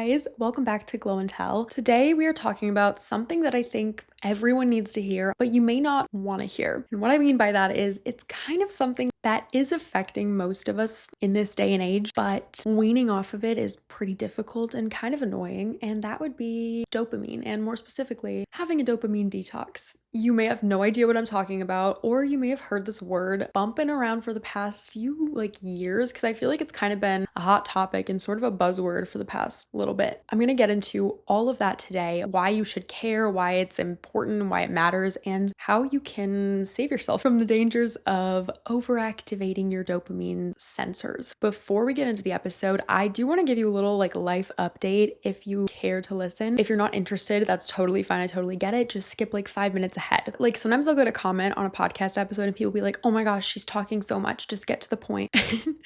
guys, welcome back to Glow and Tell. Today we are talking about something that I think everyone needs to hear, but you may not want to hear. And what I mean by that is it's kind of something that is affecting most of us in this day and age, but weaning off of it is pretty difficult and kind of annoying, and that would be dopamine, and more specifically, having a dopamine detox. You may have no idea what I'm talking about, or you may have heard this word bumping around for the past few years, because I feel like it's kind of been a hot topic and sort of a buzzword for the past little bit. I'm going to get into all of that today, why you should care, why it's important, why it matters, and how you can save yourself from the dangers of overactivating your dopamine sensors. Before we get into the episode, I do want to give you a little life update if you care to listen. If you're not interested, that's totally fine. I totally get it. Just skip 5 minutes ahead. Sometimes I'll go to comment on a podcast episode and people will be like, oh my gosh, she's talking so much. Just get to the point.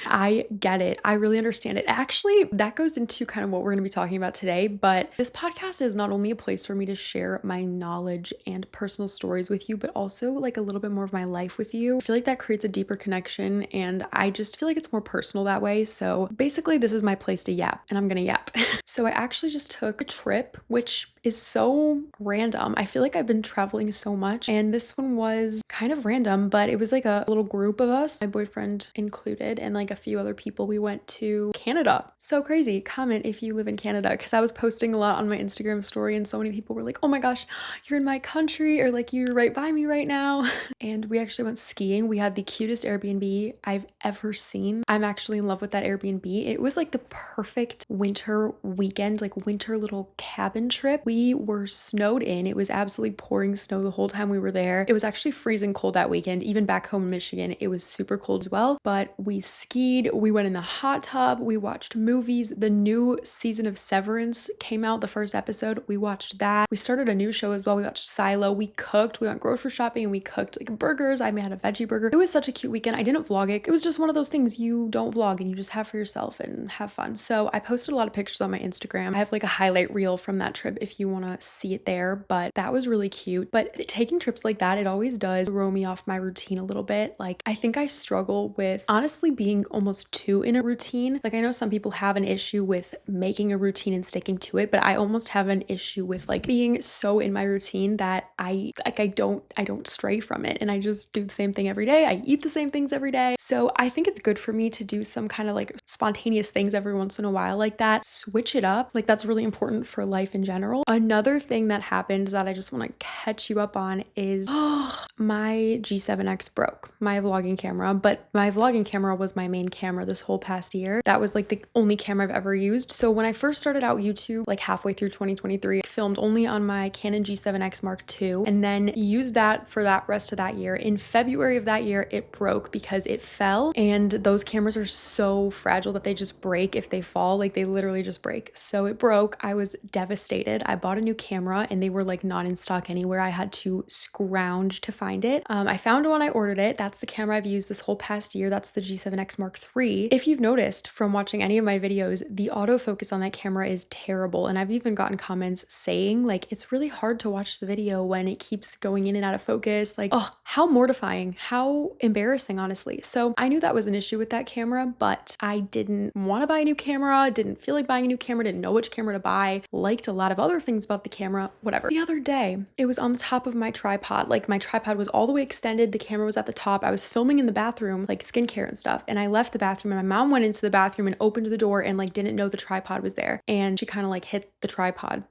I get it. I really understand it. Actually, that goes into kind of what we're going to be talking about today, but this podcast is not only a place for me to share my knowledge and personal stories with you, but also a little bit more of my life with you. I feel like that creates a deeper connection, and I just feel like it's more personal that way. So basically, this is my place to yap, and I'm going to yap. So I actually just took a trip, which is so random. I feel like I've been traveling so much, and this one was kind of random, but it was a little group of us, my boyfriend included, and a few other people. We went to Canada. So crazy. Comment if you live in Canada, because I was posting a lot on my Instagram story, and so many people were like, oh my gosh, you're in my country, or you're right by me right now. And we actually went skiing. We had the cutest Airbnb I've ever seen. I'm actually in love with that Airbnb. It was the perfect winter weekend, winter little cabin trip. We were snowed in. It was absolutely pouring snow the whole time we were there. It was actually freezing cold that weekend. Even back home in Michigan, it was super cold as well. But we skied, we went in the hot tub, we watched movies. The new season of Severance came out, the first episode. We watched that. We started a new show as well. We watched Silo. We cooked. We went grocery shopping and we cooked burgers. I had a veggie burger. It was such a cute weekend. I didn't vlog it. It was just one of those things you don't vlog and you just have for yourself and have fun. So I posted a lot of pictures on my Instagram. I have a highlight reel from that trip if you want to see it there, but that was really cute. But taking trips like that, it always does throw me off my routine a little bit. I think I struggle with honestly being almost too in a routine. I know some people have an issue with making a routine and sticking to it, but I almost have an issue with being so in my routine that I don't stray from it, and I just do the same thing every day. I eat the same things every day. So I think it's good for me to do some kind of spontaneous things every once in a while like that. Switch it up. That's really important for life in general. Another thing that happened that I just want to catch you up on is my G7X broke, my vlogging camera, but my vlogging camera was my main camera this whole past year. That was the only camera I've ever used. So when I first started out YouTube, halfway through 2023, I filmed only on my Canon G7X Mark II, and then used that for that rest of that year. In February of that year, it broke because it fell, and those cameras are so fragile that they just break if they fall. They literally just break. So it broke. I was devastated. I bought a new camera and they were not in stock anywhere. I had to scrounge to find it. I found one, I ordered it. That's the camera I've used this whole past year. That's the G7X Mark III. If you've noticed from watching any of my videos, the autofocus on that camera is terrible. And I've even gotten comments saying it's really hard to watch the video when it keeps going in and out of focus. Oh, how mortifying, how embarrassing, honestly. So I knew that was an issue with that camera, but I didn't want to buy a new camera, didn't feel like buying a new camera, didn't know which camera to buy, liked a lot of other things about the camera, whatever. The other day, it was on the top of my tripod. My tripod was all the way extended, the camera was at the top. I was filming in the bathroom, skincare and stuff, and I left the bathroom, and my mom went into the bathroom and opened the door and didn't know the tripod was there, and she kind of hit the tripod.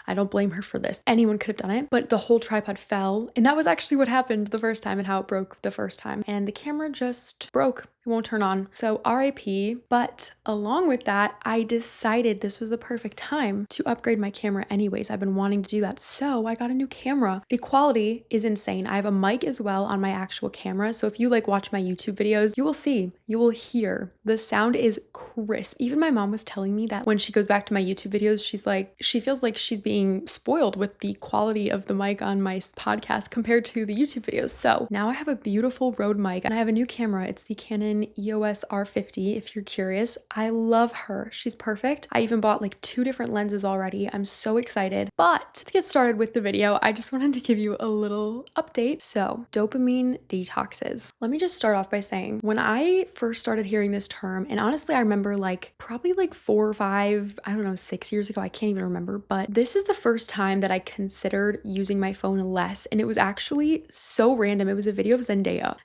I don't blame her for this. Anyone could have done it, but the whole tripod fell, and that was actually what happened the first time and how it broke the first time. And the camera just broke. It won't turn on. So RIP. But along with that, I decided this was the perfect time to upgrade my camera anyways. I've been wanting to do that. So I got a new camera. The quality is insane. I have a mic as well on my actual camera. So if you watch my YouTube videos, you will see, you will hear the sound is crisp. Even my mom was telling me that when she goes back to my YouTube videos, she feels like she's being spoiled with the quality of the mic on my podcast compared to the YouTube videos. So now I have a beautiful Rode mic and I have a new camera. It's the Canon EOS R50 if you're curious. I love her. She's perfect. I even bought 2 different lenses already. I'm so excited. But to get started with the video, I just wanted to give you a little update. So dopamine detoxes. Let me just start off by saying when I first started hearing this term, and honestly, I remember like probably like 4 or 5, I don't know, 6 years ago, I can't even remember, but this is the first time that I considered using my phone less. And it was actually so random. It was a video of Zendaya.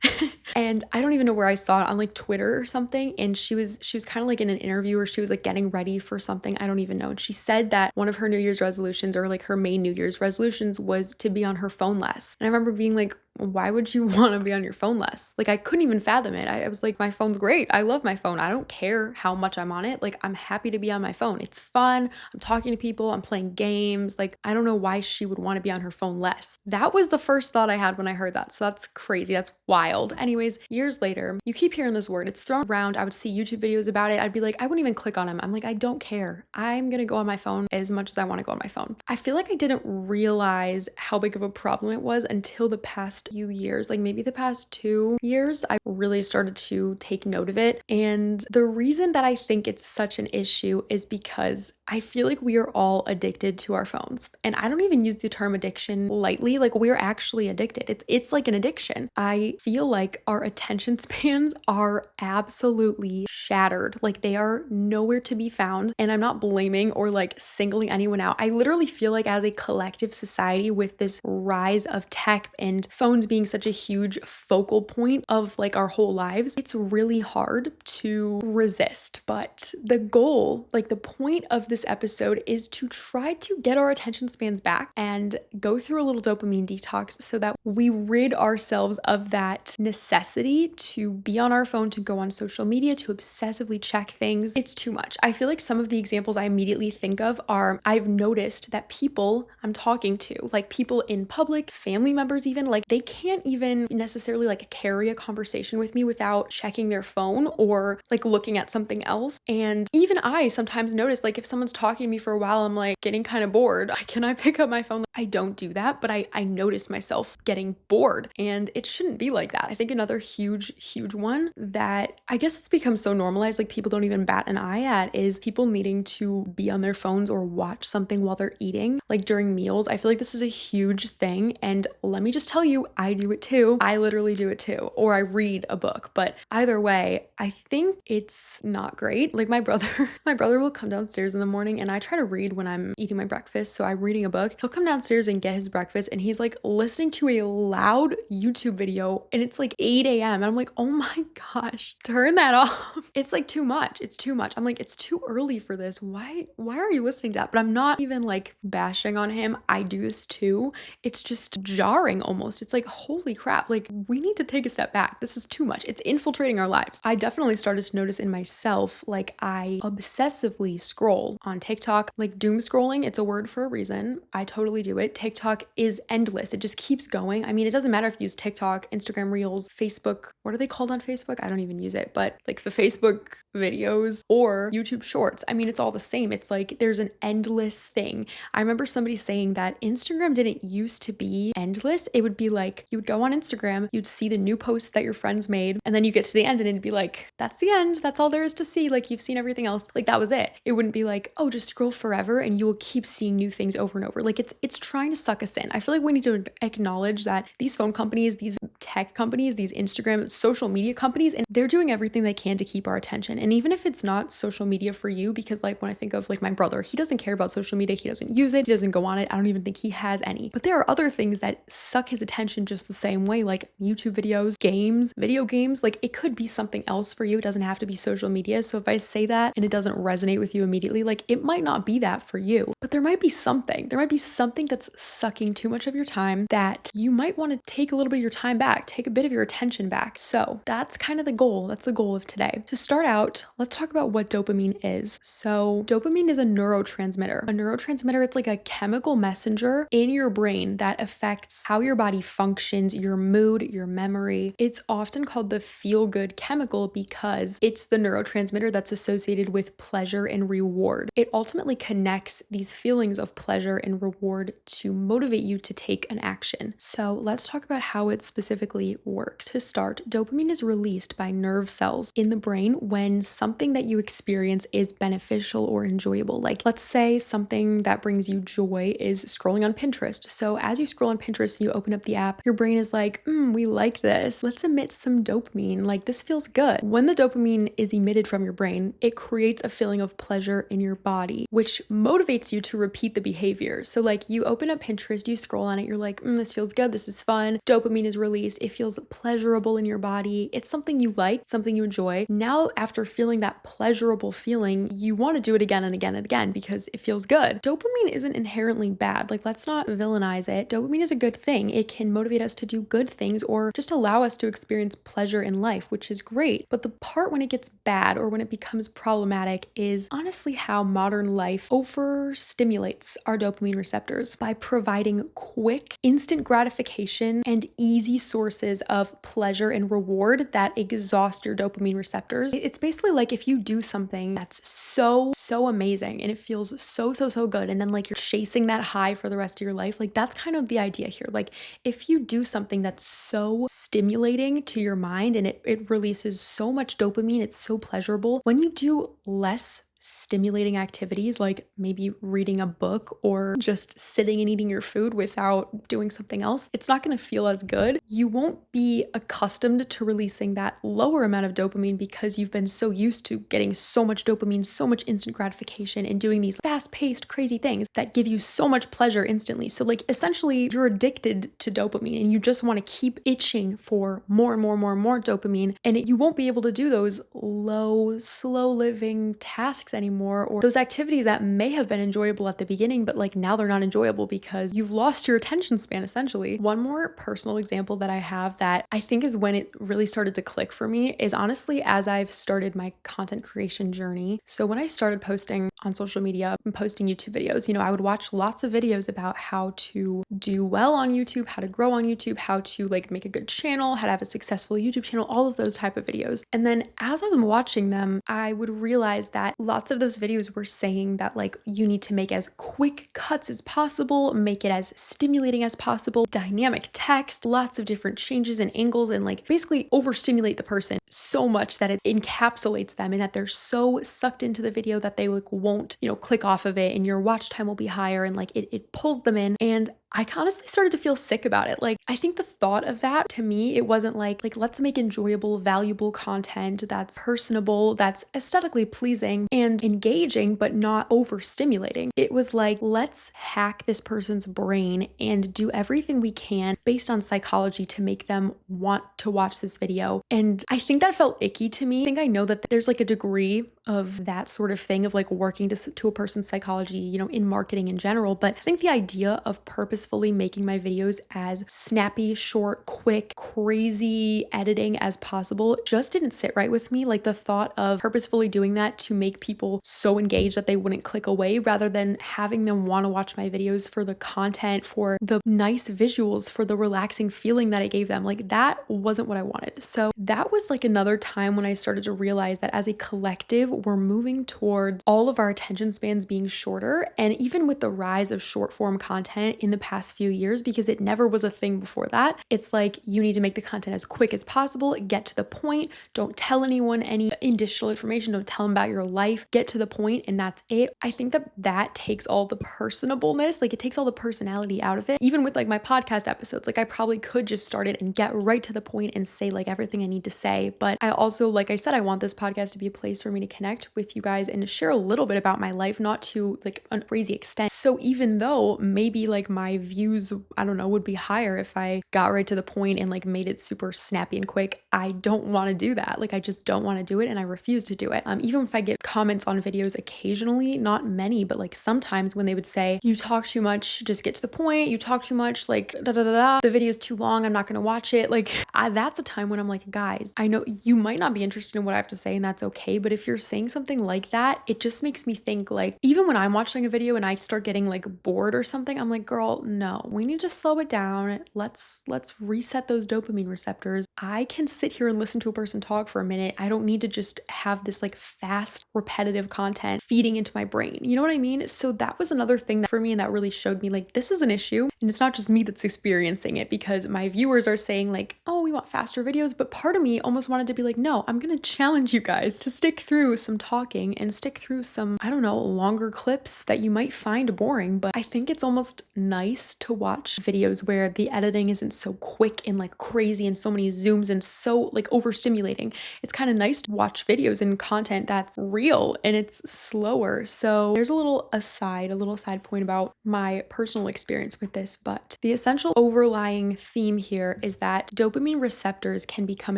And I don't even know where I saw it, on like Twitter or something. And she was kind of like in an interview, or she was like getting ready for something. I don't even know. And she said that one of her New Year's resolutions, or like her main New Year's resolutions, was to be on her phone less. And I remember being like, why would you want to be on your phone less? Like, I couldn't even fathom it. I was like, my phone's great. I love my phone. I don't care how much I'm on it. Like, I'm happy to be on my phone. It's fun. I'm talking to people. I'm playing games. Like, I don't know why she would want to be on her phone less. That was the first thought I had when I heard that. So that's crazy. That's wild. Anyways, years later, you keep hearing this word. It's thrown around. I would see YouTube videos about it. I'd be like, I wouldn't even click on them. I'm like, I don't care. I'm going to go on my phone as much as I want to go on my phone. I feel like I didn't realize how big of a problem it was until the past few years, like maybe the past 2 years, I really started to take note of it. And the reason that I think it's such an issue is because I feel like we are all addicted to our phones. And I don't even use the term addiction lightly. Like, we're actually addicted. It's like an addiction. I feel like our attention spans are absolutely shattered. Like, they are nowhere to be found. And I'm not blaming or like singling anyone out. I literally feel like as a collective society, with this rise of tech and phones being such a huge focal point of like our whole lives, it's really hard to resist. But the goal, like the point of this episode, is to try to get our attention spans back and go through a little dopamine detox so that we rid ourselves of that necessity to be on our phone, to go on social media, to obsessively check things. It's too much. I feel like some of the examples I immediately think of are, I've noticed that people I'm talking to, like people in public, family members even, like they can't even necessarily like carry a conversation with me without checking their phone or like looking at something else. And even I sometimes notice, like if someone's talking to me for a while, I'm like getting kind of bored. Can I pick up my phone? I don't do that, but I notice myself getting bored, and it shouldn't be like that. I think another huge one that I guess it's become so normalized, like people don't even bat an eye at, is people needing to be on their phones or watch something while they're eating, like during meals. I feel like this is a huge thing, and let me just tell you, I do it too. I literally do it too. Or I read a book, but either way, I think it's not great. Like my brother will come downstairs in the morning, and I try to read when I'm eating my breakfast. So I'm reading a book. He'll come downstairs and get his breakfast, and he's like listening to a loud YouTube video, and it's like 8 a.m. And I'm like, oh my gosh, turn that off. It's like too much. It's too much. I'm like, it's too early for this. Why are you listening to that? But I'm not even like bashing on him. I do this too. It's just jarring almost. It's like, holy crap, like we need to take a step back. This is too much. It's infiltrating our lives. I definitely started to notice in myself, like I obsessively scroll on TikTok, like doom scrolling. It's a word for a reason. I totally do it. TikTok is endless. It just keeps going. I mean, it doesn't matter if you use TikTok, Instagram Reels, Facebook. What are they called on Facebook? I don't even use it, but like the Facebook videos or YouTube Shorts. I mean, it's all the same. It's like there's an endless thing. I remember somebody saying that Instagram didn't used to be endless. It would be like you would go on Instagram, you'd see the new posts that your friends made, and then you get to the end and it'd be like, that's the end. That's all there is to see. Like you've seen everything else. Like that was it. It wouldn't be like, oh, just scroll forever and you will keep seeing new things over and over. Like it's trying to suck us in. I feel like we need to acknowledge that these phone companies, these tech companies, these Instagram, social media companies, and they're doing everything they can to keep our attention. And even if it's not social media for you, because like when I think of like my brother, he doesn't care about social media. He doesn't use it. He doesn't go on it. I don't even think he has any. But there are other things that suck his attention just the same way, like YouTube videos, games, video games. Like it could be something else for you. It doesn't have to be social media. So if I say that and it doesn't resonate with you immediately, like it might not be that for you, but there might be something. There might be something that's sucking too much of your time that you might want to take a little bit of your time back, take a bit of your attention back. So that's kind of the goal. That's the goal of today. To start out, let's talk about what dopamine is. So dopamine is a neurotransmitter. A neurotransmitter, it's like a chemical messenger in your brain that affects how your body functions, your mood, your memory. It's often called the feel-good chemical because it's the neurotransmitter that's associated with pleasure and reward. It ultimately connects these feelings of pleasure and reward to motivate you to take an action. So let's talk about how it specifically works. To start, dopamine is released by nerve cells in the brain when something that you experience is beneficial or enjoyable. Like let's say something that brings you joy is scrolling on Pinterest. So as you scroll on Pinterest, you open up the app, app, your brain is like, we like this. Let's emit some dopamine. Like, this feels good. When the dopamine is emitted from your brain, it creates a feeling of pleasure in your body, which motivates you to repeat the behavior. So like you open up Pinterest, you scroll on it, you're like, this feels good. This is fun. Dopamine is released. It feels pleasurable in your body. It's something you like, something you enjoy. Now, after feeling that pleasurable feeling, you want to do it again and again and again because it feels good. Dopamine isn't inherently bad. Like, let's not villainize it. Dopamine is a good thing. It can motivate us to do good things or just allow us to experience pleasure in life, which is great. But the part when it gets bad or when it becomes problematic is honestly how modern life overstimulates our dopamine receptors by providing quick, instant gratification and easy sources of pleasure and reward that exhaust your dopamine receptors. It's basically like if you do something that's so amazing and it feels so good, and then like you're chasing that high for the rest of your life. Like, that's kind of the idea here. Like, if you do something that's so stimulating to your mind and it releases so much dopamine, it's so pleasurable. When you do less stimulating activities, like maybe reading a book or just sitting and eating your food without doing something else, it's not going to feel as good. You won't be accustomed to releasing that lower amount of dopamine because you've been so used to getting so much dopamine, so much instant gratification, and doing these fast-paced, crazy things that give you so much pleasure instantly. So like, essentially, you're addicted to dopamine and you just want to keep itching for more and more dopamine, and you won't be able to do those low, slow living tasks anymore, or those activities that may have been enjoyable at the beginning, but like now they're not enjoyable because you've lost your attention span essentially. One more personal example that I have that I think is when it really started to click for me is honestly as I've started my content creation journey. So when I started posting on social media and posting YouTube videos, I would watch lots of videos about how to do well on YouTube, how to grow on YouTube, how to like make a good channel, how to have a successful YouTube channel, all of those type of videos. And then as I'm watching them, I would realize that lots of those videos were saying that like you need to make as quick cuts as possible, make it as stimulating as possible, dynamic text, lots of different changes and angles, and like basically overstimulate the person so much that it encapsulates them and that they're so sucked into the video that they like won't, click off of it, and your watch time will be higher, and like it pulls them in. And I honestly started to feel sick about it. Like, I think the thought of that, to me, it wasn't like let's make enjoyable, valuable content that's personable, that's aesthetically pleasing and engaging, but not overstimulating. It was like, let's hack this person's brain and do everything we can based on psychology to make them want to watch this video. And I think that felt icky to me. I think I know that there's like a degree of that sort of thing of like working to a person's psychology, in marketing in general. But I think the idea of purposefully making my videos as snappy, short, quick, crazy editing as possible just didn't sit right with me. Like, the thought of purposefully doing that to make people so engaged that they wouldn't click away, rather than having them want to watch my videos for the content, for the nice visuals, for the relaxing feeling that it gave them. Like, that wasn't what I wanted. So that was like another time when I started to realize that as a collective, we're moving towards all of our attention spans being shorter. And even with the rise of short form content in the past few years, because it never was a thing before that, it's like you need to make the content as quick as possible, get to the point, don't tell anyone any additional information, don't tell them about your life, get to the point, and that's it. I think that takes all the personableness, like it takes all the personality out of it. Even with like my podcast episodes, like I probably could just start it and get right to the point and say like everything I need to say. But I also, like I said, I want this podcast to be a place for me to connect with you guys and share a little bit about my life, not to like a crazy extent. So even though maybe like my views, I don't know, would be higher if I got right to the point and like made it super snappy and quick, I don't want to do that. Like, I just don't want to do it, and I refuse to do it. Even if I get comments on videos occasionally, not many, but like sometimes, when they would say, you talk too much, just get to the point, you talk too much, like the video's too long, I'm not going to watch it. Like, that's a time when I'm like, guys, I know you might not be interested in what I have to say, and that's okay. But if you're saying something like that, it just makes me think, like, even when I'm watching a video and I start getting like bored or something, I'm like, girl, no, we need to slow it down. Let's reset those dopamine receptors. I can sit here and listen to a person talk for a minute. I don't need to just have this like fast, repetitive content feeding into my brain. You know what I mean? So that was another thing that for me, and that really showed me like this is an issue, and it's not just me that's experiencing it, because my viewers are saying like, oh, we want faster videos. But part of me almost wanted to be like, no, I'm going to challenge you guys to stick through some talking and stick through some, I don't know, longer clips that you might find boring. But I think it's almost nice nice to watch videos where the editing isn't so quick and like crazy and so many zooms and so like overstimulating. It's kind of nice to watch videos and content that's real and it's slower. So there's a little side point about my personal experience with this, but the essential overlying theme here is that dopamine receptors can become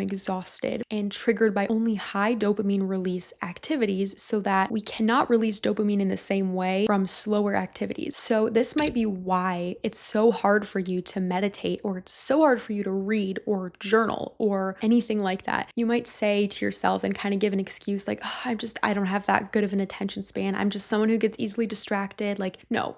exhausted and triggered by only high dopamine release activities, so that we cannot release dopamine in the same way from slower activities. So this might be why it's so hard for you to meditate, or it's so hard for you to read or journal or anything like that. You might say to yourself and kind of give an excuse like, oh, I don't have that good of an attention span. I'm just someone who gets easily distracted. Like, no,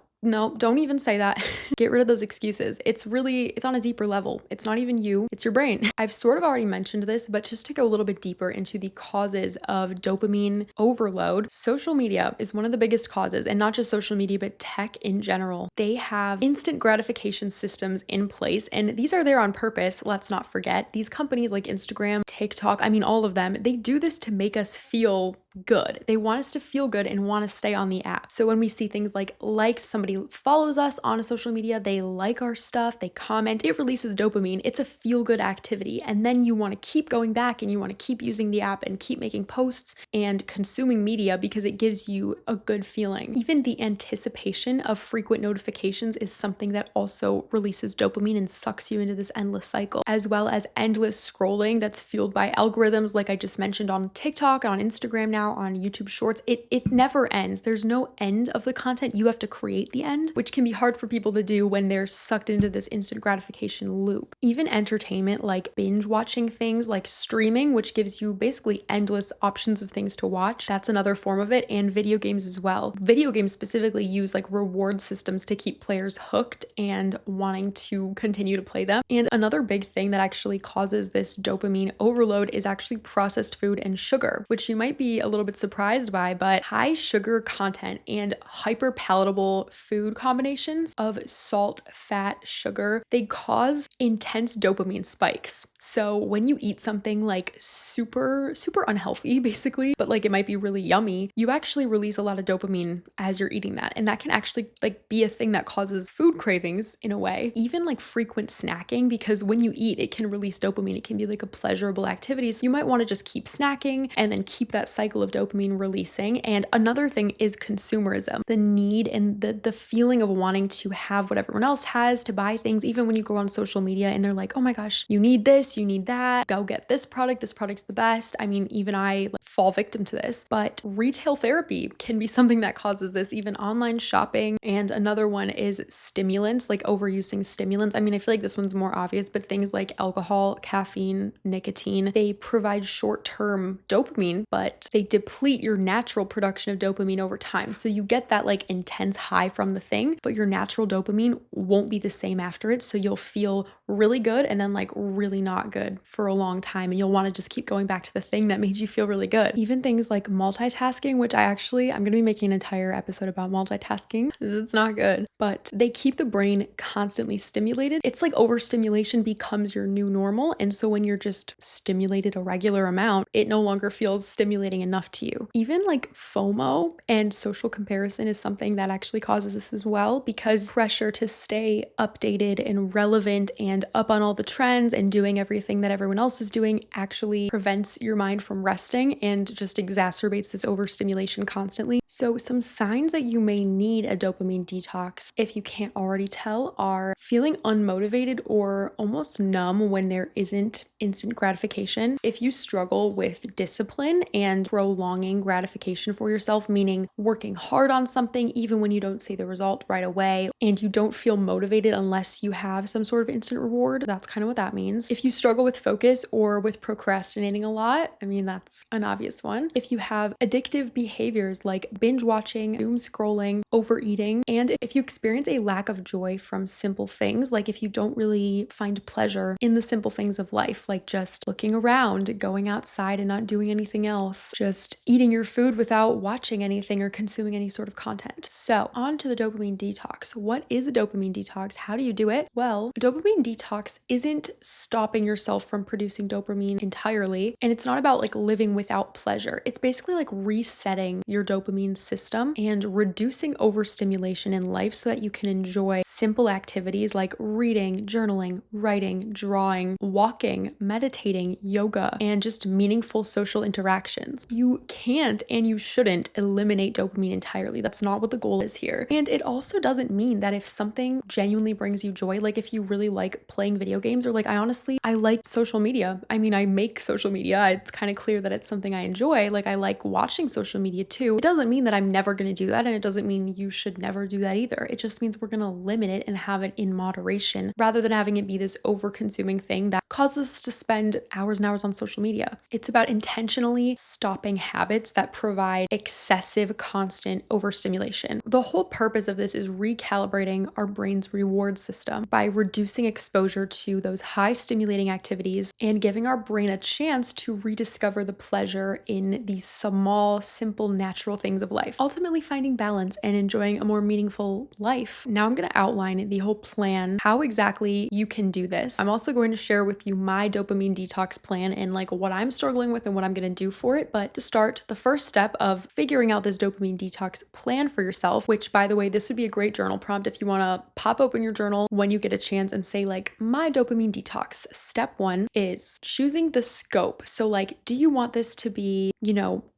don't even say that. Get rid of those excuses. It's on a deeper level. It's not even you, it's your brain. I've sort of already mentioned this, but just to go a little bit deeper into the causes of dopamine overload, social media is one of the biggest causes, and not just social media, but tech in general. They have instant gratification systems in place, and these are there on purpose. Let's not forget, these companies like Instagram, TikTok, all of them, they do this to make us feel good. They want us to feel good and want to stay on the app. So when we see things like somebody follows us on a social media, they like our stuff, they comment, it releases dopamine. It's a feel-good activity. And then you want to keep going back and you want to keep using the app and keep making posts and consuming media because it gives you a good feeling. Even the anticipation of frequent notifications is something that also releases dopamine and sucks you into this endless cycle, as well as endless scrolling that's fueled by algorithms like I just mentioned on TikTok, on Instagram now, on YouTube Shorts. It never ends. There's no end of the content. You have to create the end, which can be hard for people to do when they're sucked into this instant gratification loop. Even entertainment like binge watching things like streaming, which gives you basically endless options of things to watch. That's another form of it, and video games as well. Video games specifically use like reward systems to keep players hooked and wanting to continue to play them. And another big thing that actually causes this dopamine overload is actually processed food and sugar, which you might be a little bit surprised by, but high sugar content and hyper palatable food combinations of salt, fat, sugar, they cause intense dopamine spikes. So when you eat something like super unhealthy basically, but like it might be really yummy, you actually release a lot of dopamine as you're eating that. And that can actually like be a thing that causes food cravings in a way. Even like frequent snacking, because when you eat, it can release dopamine. It can be like a pleasurable activity. So you might want to just keep snacking and then keep that cycle of dopamine releasing. And another thing is consumerism, the need and the feeling of wanting to have what everyone else has, to buy things, even when you go on social media and they're like, oh my gosh, you need this, you need that, go get this product's the best. Even I fall victim to this, but retail therapy can be something that causes this, even online shopping. And another one is stimulants, like overusing stimulants. I feel like this one's more obvious, but things like alcohol, caffeine, nicotine, they provide short-term dopamine, but they deplete your natural production of dopamine over time. So you get that like intense high from the thing, but your natural dopamine won't be the same after it. So you'll feel really good and then like really not good for a long time. And you'll want to just keep going back to the thing that made you feel really good. Even things like multitasking, which I'm going to be making an entire episode about multitasking because it's not good, but they keep the brain constantly stimulated. It's like overstimulation becomes your new normal. And so when you're just stimulated a regular amount, it no longer feels stimulating enough to you. Even like FOMO and social comparison is something that actually causes this as well, because pressure to stay updated and relevant and up on all the trends and doing everything that everyone else is doing actually prevents your mind from resting and just exacerbates this overstimulation constantly. So some signs that you may need a dopamine detox, if you can't already tell, are feeling unmotivated or almost numb when there isn't instant gratification. If you struggle with discipline and prolonging gratification for yourself, meaning working hard on something even when you don't see the result right away, and you don't feel motivated unless you have some sort of instant reward, that's kind of what that means. If you struggle with focus or with procrastinating a lot, that's an obvious one. If you have addictive behaviors like binge watching, doom scrolling, overeating, and if you experience a lack of joy from simple things, like if you don't really find pleasure in the simple things of life, like just looking around, going outside and not doing anything else, just eating your food without watching anything or consuming any sort of content. So on to the dopamine detox. What is a dopamine detox? How do you do it? Well, a dopamine detox isn't stopping yourself from producing dopamine entirely, and it's not about like living without pleasure. It's basically like resetting your dopamine system and reducing overstimulation in life so that you can enjoy simple activities like reading, journaling, writing, drawing, walking, meditating, yoga, and just meaningful social interactions. You can't and you shouldn't eliminate dopamine entirely. That's not what the goal is here. And it also doesn't mean that if something genuinely brings you joy, like if you really like playing video games, or like I like social media. I mean, I make social media. It's kind of clear that it's something I enjoy. Like I like watching social media too. It doesn't mean that I'm never going to do that, and it doesn't mean you should never do that either. It just means we're going to limit it and have it in moderation rather than having it be this over-consuming thing that causes us to spend hours and hours on social media. It's about intentionally stopping habits that provide excessive, constant overstimulation. The whole purpose of this is recalibrating our brain's reward system by reducing exposure to those high stimulating activities and giving our brain a chance to rediscover the pleasure in these small, simple, natural things of life, ultimately finding balance and enjoying a more meaningful life. Now I'm going to outline the whole plan, how exactly you can do this. I'm also going to share with you my dopamine detox plan and like what I'm struggling with and what I'm going to do for it. But to start, the first step of figuring out this dopamine detox plan for yourself, which by the way, this would be a great journal prompt if you want to pop open your journal when you get a chance and say like, my dopamine detox. Step one is choosing the scope. So like, do you want this to be,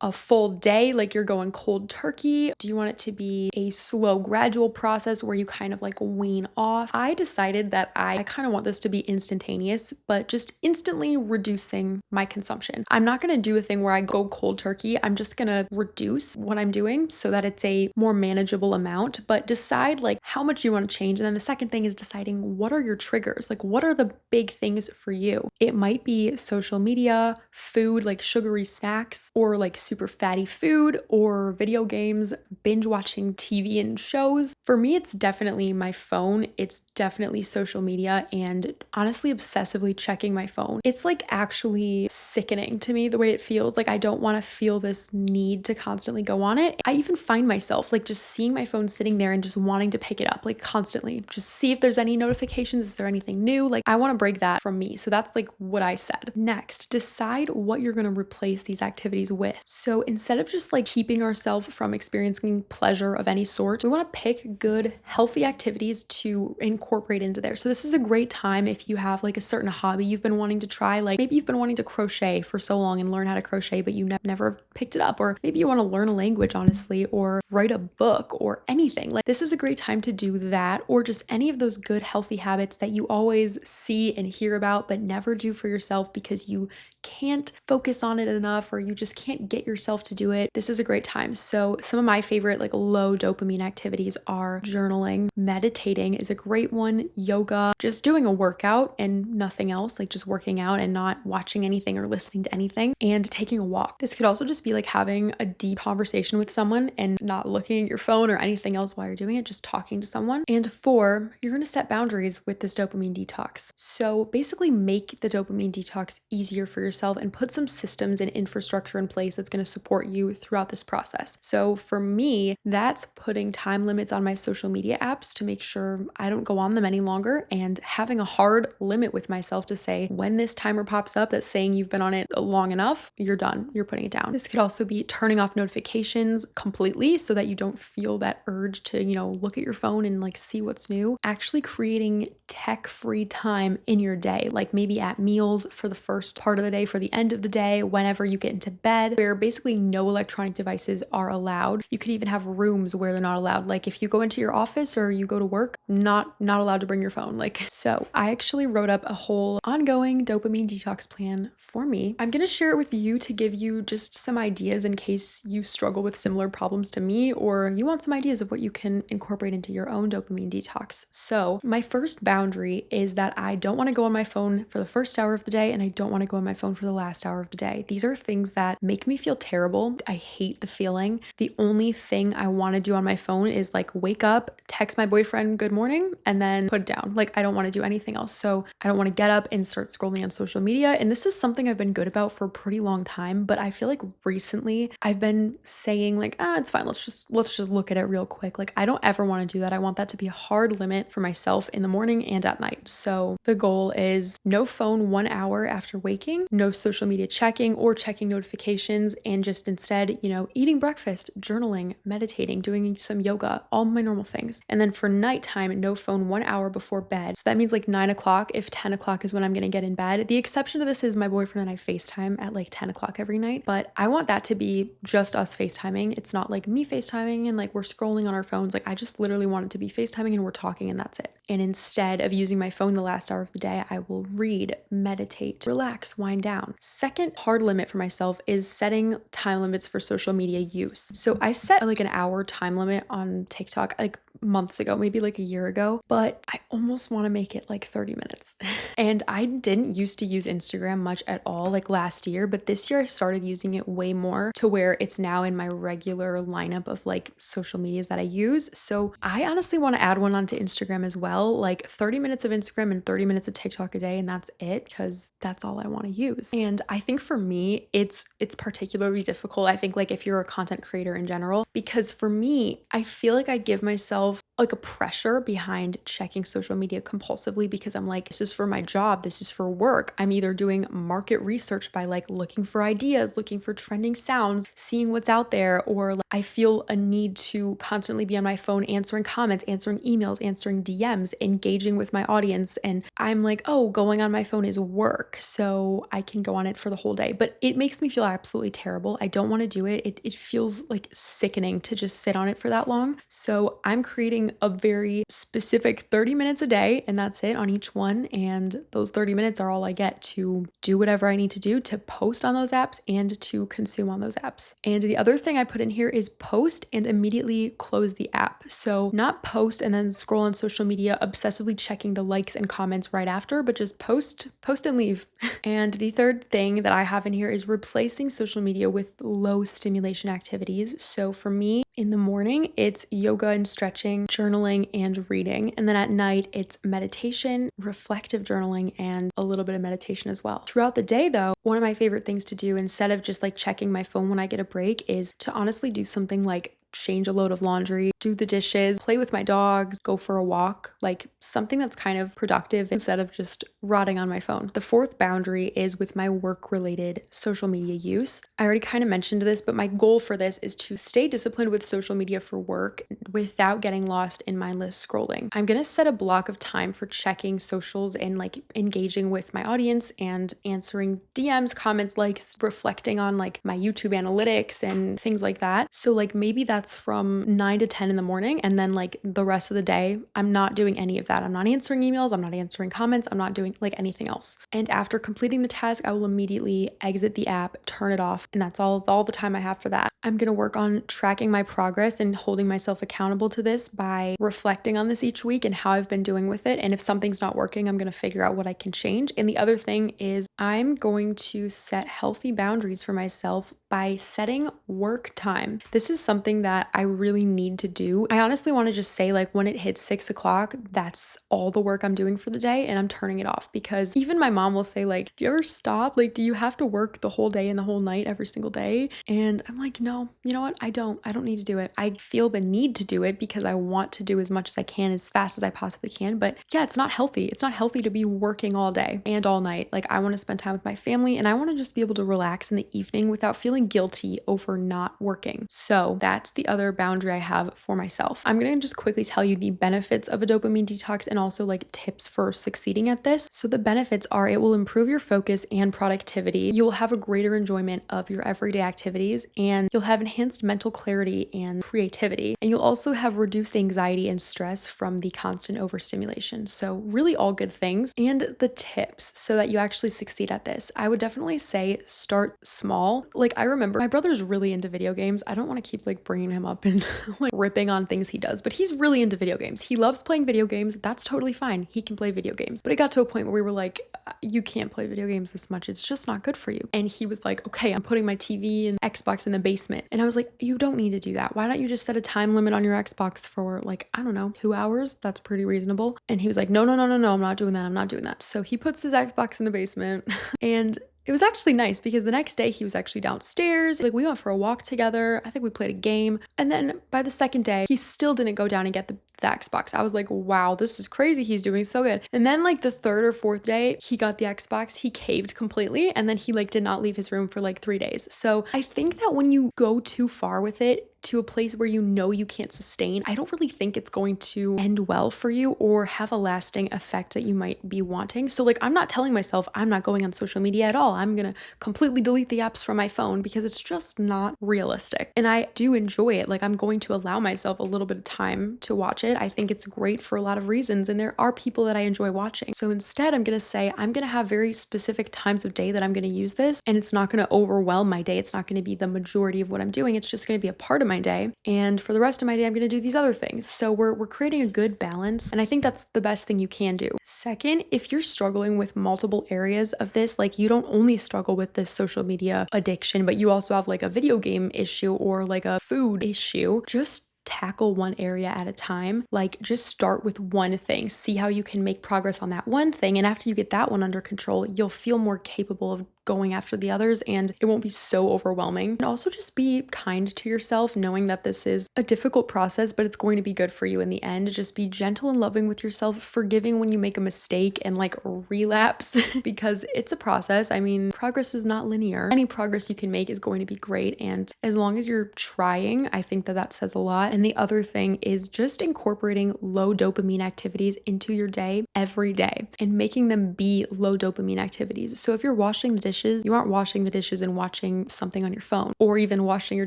a full day, like you're going cold turkey? Do you want it to be a slow, gradual process where you kind of like wean off? I decided that I kind of want this to be instantaneous, but just instantly reducing my consumption. I'm not going to do a thing where I go cold turkey. I'm just going to reduce what I'm doing so that it's a more manageable amount, but decide like how much you want to change. And then the second thing is deciding what are your triggers? Like what are the big things for you? It might be social media, food, like sugary snacks, or like super fatty food, or video games, binge watching TV and shows. For me, it's definitely my phone. It's definitely social media, and honestly, obsessively checking my phone. It's like actually sickening to me the way it feels. Like I don't want to feel this need to constantly go on it. I even find myself like just seeing my phone sitting there and just wanting to pick it up like constantly. Just see if there's any notifications. Is there anything new? Like I want to break that from me. So that's like what I said. Next, decide what you're going to replace these activities with. So instead of just like keeping ourselves from experiencing pleasure of any sort, we want to pick good, healthy activities to incorporate into there. So this is a great time if you have like a certain hobby you've been wanting to try, like maybe you've been wanting to crochet for so long and learn how to crochet, but you never picked it up, or maybe you want to learn a language, honestly, or write a book or anything. Like this is a great time to do that, or just any of those good, healthy habits that you always see and hear about, but never do for yourself because you can't focus on it enough, or you just can't get yourself to do it. This is a great time. So some of my favorite like low dopamine activities are journaling, meditating is a great one, yoga, just doing a workout and nothing else, like just working out and not watching anything or listening to anything, and taking a walk. This could also just be like having a deep conversation with someone and not looking at your phone or anything else while you're doing it, just talking to someone. And 4, you're going to set boundaries with this dopamine detox. So basically make the dopamine detox easier for yourself and put some systems and infrastructure in place that's going to support you throughout this process. So for me, that's putting time limits on my social media apps to make sure I don't go on them any longer, and having a hard limit with myself to say when this timer pops up that's saying you've been on it long enough, you're done, you're putting it down. This could also be turning off notifications completely so that you don't feel that urge to, look at your phone and like see what's new. Actually creating tech-free time in your day, like maybe at meals for the first part of the day, for the end of the day, whenever you get into bed, where basically no electronic devices are allowed. You could even have rooms where they're not allowed. Like if you go into your office or you go to work, not allowed to bring your phone. So I actually wrote up a whole ongoing dopamine detox plan for me. I'm going to share it with you to give you just some ideas in case you struggle with similar problems to me, or you want some ideas of what you can incorporate into your own dopamine detox. So my first boundary is that I don't want to go on my phone for the first hour of the day, and I don't want to go on my phone for the last hour of the day. These are things that make me feel terrible. I hate the feeling. The only thing I want to do on my phone is like wake up, text my boyfriend good morning, and then put it down. Like I don't want to do anything else. So I don't want to get up and start scrolling on social media. And this is something I've been good about for a pretty long time, but I feel like recently I've been saying like, it's fine. Let's just look at it real quick. Like I don't ever want to do that. I want that to be a hard limit for myself in the morning and at night. night. So the goal is no phone 1 hour after waking, no social media checking or checking notifications, and just instead, eating breakfast, journaling, meditating, doing some yoga, all my normal things. And then for nighttime, no phone 1 hour before bed. So that means like 9 o'clock, if 10 o'clock is when I'm gonna get in bed. The exception to this is my boyfriend and I FaceTime at like 10 o'clock every night, but I want that to be just us FaceTiming. It's not like me FaceTiming and like we're scrolling on our phones. Like I just literally want it to be FaceTiming and we're talking and that's it. And instead of using my phone the last hour of the day, I will read, meditate, relax, wind down. Second hard limit for myself is setting time limits for social media use. So I set like an hour time limit on TikTok like months ago, maybe like a year ago, but I almost want to make it like 30 minutes. And I didn't used to use Instagram much at all like last year, but this year I started using it way more to where it's now in my regular lineup of like social medias that I use. So I honestly want to add one onto Instagram as well, like 30 minutes of Instagram and 30 minutes of TikTok a day, and that's it, because that's all I want to use. And I think for me, it's particularly difficult, I think, like if you're a content creator in general, because for me, I feel like I give myself like a pressure behind checking social media compulsively because I'm like, this is for my job, this is for work. I'm either doing market research by like looking for ideas, looking for trending sounds, seeing what's out there, or like, I feel a need to constantly be on my phone answering comments, answering emails, answering DMs, engaging with my audience. And I'm like, oh, going on my phone is work, so I can go on it for the whole day. But it makes me feel absolutely terrible. I don't want to do it. It feels like sickening to just sit on it for that long. So I'm creating a very specific 30 minutes a day, and that's it on each one. And those 30 minutes are all I get to do whatever I need to do to post on those apps and to consume on those apps. And the other thing I put in here is post and immediately close the app. So not post and then scroll on social media, obsessively checking the likes and comments right after, but just post and leave. And the third thing that I have in here is replacing social media with low stimulation activities. So for me, in the morning, it's yoga and stretching, journaling, and reading. And then at night, it's meditation, reflective journaling, and a little bit of meditation as well. Throughout the day, though, one of my favorite things to do, instead of just like checking my phone when I get a break, is to honestly do something like change a load of laundry, do the dishes, play with my dogs, go for a walk, like something that's kind of productive instead of just rotting on my phone. The fourth boundary is with my work-related social media use. I already kind of mentioned this, but my goal for this is to stay disciplined with social media for work without getting lost in mindless scrolling. I'm going to set a block of time for checking socials and like engaging with my audience and answering DMs, comments, likes, reflecting on like my YouTube analytics and things like that. So like maybe that's from 9 to 10 in the morning, and then like the rest of the day, I'm not doing any of that. I'm not answering emails, I'm not answering comments, I'm not doing like anything else. And after completing the task, I will immediately exit the app, turn it off, and that's all the time I have for that. I'm going to work on tracking my progress and holding myself accountable to this by reflecting on this each week and how I've been doing with it. And if something's not working, I'm going to figure out what I can change. And the other thing is I'm going to set healthy boundaries for myself by setting work time. This is something that I really need to do. I honestly want to just say, like, when it hits 6 o'clock, that's all the work I'm doing for the day and I'm turning it off, because even my mom will say, like, do you ever stop? Like, do you have to work the whole day and the whole night every single day? And I'm like, no, you know what? I don't need to do it. I feel the need to do it because I want to do as much as I can, as fast as I possibly can. But yeah, it's not healthy. It's not healthy to be working all day and all night. Like, I want to spend time with my family and I want to just be able to relax in the evening without feeling guilty over not working. So that's the other boundary I have for myself. I'm going to just quickly tell you the benefits of a dopamine detox and also like tips for succeeding at this. So the benefits are it will improve your focus and productivity. You will have a greater enjoyment of your everyday activities, and you'll have enhanced mental clarity and creativity. And you'll also have reduced anxiety and stress from the constant overstimulation. So really all good things. And the tips so that you actually succeed at this, I would definitely say start small. Like, I remember my brother's really into video games. I don't want to keep like bringing him up and like ripping on things he does, but he's really into video games. He loves playing video games. That's totally fine. He can play video games. But it got to a point where we were like, you can't play video games this much. It's just not good for you. And he was like, okay, I'm putting my TV and Xbox in the basement. And I was like, you don't need to do that. Why don't you just set a time limit on your Xbox for like, I don't know, 2 hours? That's pretty reasonable. And he was like, no, I'm not doing that. I'm not doing that. So he puts his Xbox in the basement and it was actually nice because the next day he was actually downstairs. Like we went for a walk together. I think we played a game. And then by the second day, he still didn't go down and get the Xbox. I was like, wow, this is crazy. He's doing so good. And then like the third or fourth day, he got the Xbox. He caved completely. And then he like did not leave his room for like 3 days. So I think that when you go too far with it, to a place where you know you can't sustain, I don't really think it's going to end well for you or have a lasting effect that you might be wanting. So like, I'm not telling myself I'm not going on social media at all. I'm gonna completely delete the apps from my phone because it's just not realistic. And I do enjoy it. Like I'm going to allow myself a little bit of time to watch it. I think it's great for a lot of reasons. And there are people that I enjoy watching. So instead, I'm gonna say I'm gonna have very specific times of day that I'm gonna use this, and it's not gonna overwhelm my day. It's not gonna be the majority of what I'm doing. It's just gonna be a part of my day, and for the rest of my day I'm going to do these other things. So we're creating a good balance, and I think that's the best thing you can do. Second, if you're struggling with multiple areas of this, like you don't only struggle with this social media addiction, but you also have like a video game issue or like a food issue, just tackle one area at a time. Like just start with one thing, see how you can make progress on that one thing, and after you get that one under control, you'll feel more capable of going after the others and it won't be so overwhelming. And also just be kind to yourself, knowing that this is a difficult process, but it's going to be good for you in the end. Just be gentle and loving with yourself, forgiving when you make a mistake and like relapse because it's a process. I mean, progress is not linear. Any progress you can make is going to be great. And as long as you're trying, I think that that says a lot. And the other thing is just incorporating low dopamine activities into your day every day and making them be low dopamine activities. So if you're washing the dishes, you aren't washing the dishes and watching something on your phone, or even washing your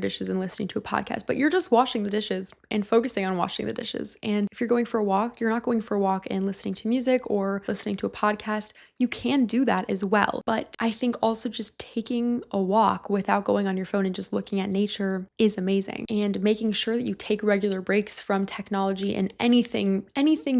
dishes and listening to a podcast, but you're just washing the dishes and focusing on washing the dishes. And if you're going for a walk, you're not going for a walk and listening to music or listening to a podcast. You can do that as well. But I think also just taking a walk without going on your phone and just looking at nature is amazing. And making sure that you take regular breaks from technology and anything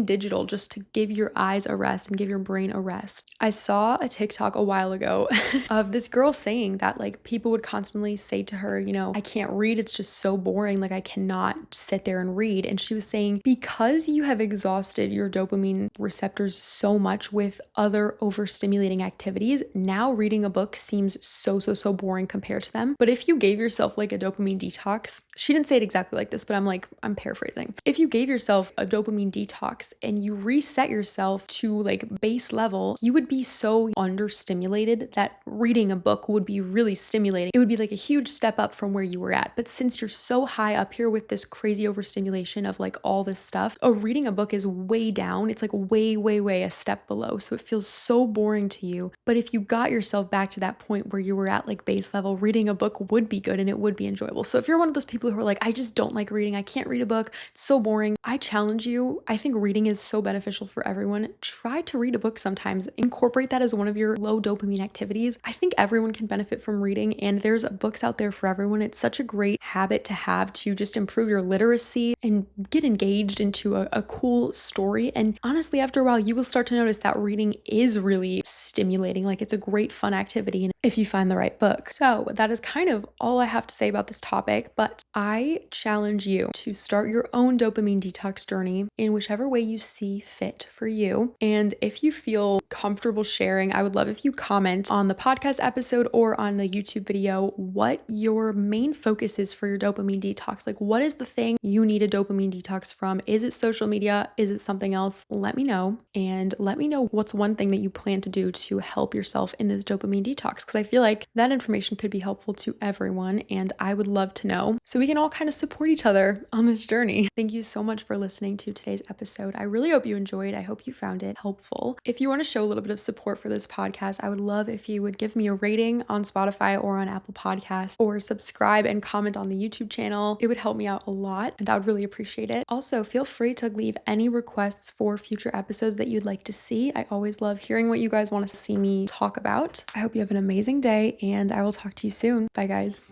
digital, just to give your eyes a rest and give your brain a rest. I saw a TikTok a while ago of this girl saying that like people would constantly say to her, you know, I can't read. It's just so boring. Like I cannot sit there and read. And she was saying, because you have exhausted your dopamine receptors so much with other overstimulating activities, now reading a book seems so boring compared to them. But if you gave yourself like a dopamine detox, she didn't say it exactly like this, but I'm paraphrasing. If you gave yourself a dopamine detox and you reset yourself to like base level, you would be so understimulated that reading a book would be really stimulating. It would be like a huge step up from where you were at. But since you're so high up here with this crazy overstimulation of like all this stuff, reading a book is way down. It's like way a step below. So it feels so boring to you. But if you got yourself back to that point where you were at like base level, reading a book would be good and it would be enjoyable. So if you're one of those people who are like, I just don't like reading, I can't read a book, it's so boring, I challenge you. I think reading is so beneficial for everyone. Try to read a book sometimes. Incorporate that as one of your low dopamine activities. I think everyone can benefit from reading, and there's books out there for everyone. It's such a great habit to have to just improve your literacy and get engaged into a cool story. And honestly, after a while, you will start to notice that reading is really stimulating. Like it's a great fun activity if you find the right book. So that is kind of all I have to say about this topic, but I challenge you to start your own dopamine detox journey in whichever way you see fit for you. And if you feel comfortable sharing, I would love if you comment on the podcast episode or on the YouTube video what your main focus is for your dopamine detox. Like, what is the thing you need a dopamine detox from? Is it social media? Is it something else? Let me know, and let me know what's one thing that you plan to do to help yourself in this dopamine detox, because I feel like that information could be helpful to everyone, and I would love to know so we can all kind of support each other on this journey. Thank you so much for listening to today's episode. I really hope you enjoyed. I hope you found it helpful. If you want to show a little bit of support for this podcast, I would love if you would give me a rating on Spotify or on Apple Podcasts, or subscribe and comment on the YouTube channel. It would help me out a lot, and I would really appreciate it. Also, feel free to leave any requests for future episodes that you'd like to see. I always love hearing what you guys want to see me talk about. I hope you have an amazing day, and I will talk to you soon. Bye, guys.